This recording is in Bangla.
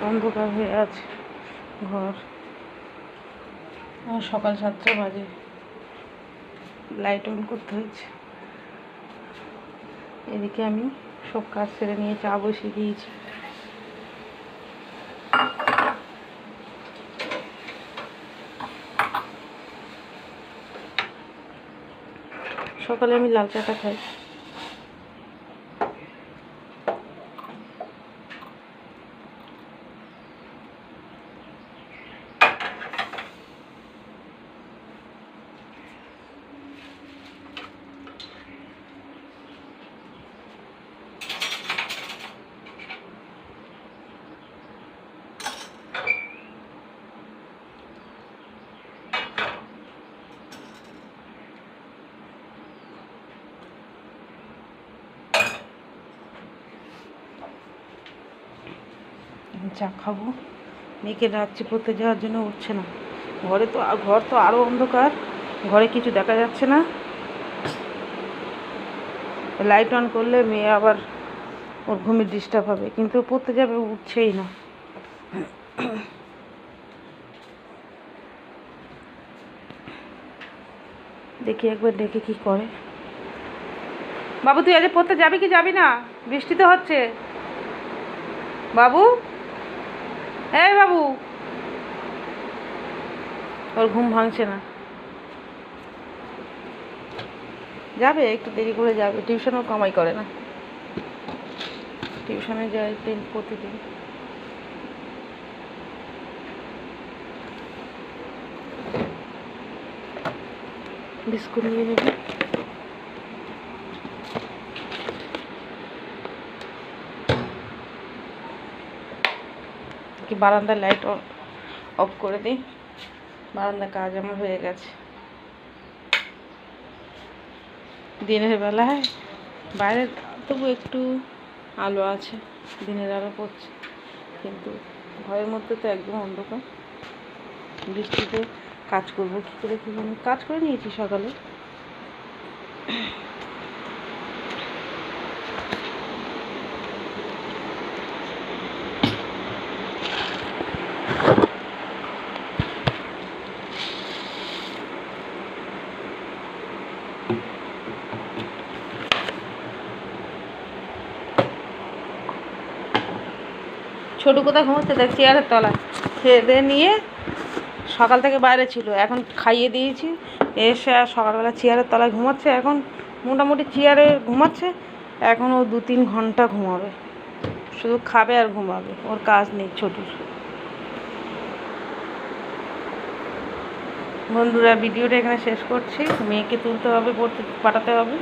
অন্ধকার হয়ে আছে ঘর। সকাল 7টা বাজে, লাইট অন করতে হয়েছে। এদিকে আমি সব কাজ সেরে নিয়ে চা বসিয়ে দিয়েছি। সকালে আমি লাল চাটা খাই। চা খাবো। মেয়েকে রাত্রি পড়তে যাওয়ার জন্য উঠছে না। ঘর তো আরও অন্ধকার, ঘরে কিছু দেখা যাচ্ছে না। লাইট অন করলে মেয়ে আবার ওর ঘুমের ডিস্টার্ব হবে, কিন্তু পড়তে যাবে উঠছেই না। দেখি একবার ডেকে কি করে। বাবু তুই আজ পড়তে যাবি কি যাবি না? বৃষ্টি তো হচ্ছে। বাবু, এই বাবু, ওর ঘুম ভাঙছে না। যাবে, একটু দেরি করে যাবে। টিউশনও কামাই করে না, টিউশনে যায় প্রতিদিন। বিস্কুট নিয়ে নেবে। কি বারান্দার লাইট অফ করে দিই। বারান্দার কাজ আমার হয়ে গেছে। দিনের বেলায় বাইরে তবু একটু আলো আছে, দিনের আলো পড়ছে, কিন্তু ঘরের মধ্যে তো একদম অন্ধকার। বৃষ্টিতে কাজ করবো কী করে, কি জানি। কাজ করে নিয়েছি সকালে। ছোটো কোথায় ঘুমোচ্ছে দেখ, চেয়ারের তলায়। খেয়ে দিয়ে নিয়ে সকাল থেকে বাইরে ছিল, এখন খাইয়ে দিয়েছি। এসে আর সকালবেলা চেয়ারের তলায় ঘুমাচ্ছে। এখন মোটামুটি চেয়ারে ঘুমাচ্ছে। এখন ও 2-3 ঘন্টা ঘুমাবে, শুধু খাবে আর ঘুমাবে, ওর কাজ নেই ছোটুর। বন্ধুরা, ভিডিওটা এখানে শেষ করছি। মেয়েকে তুলতে হবে, পড়তে পাঠাতে হবে।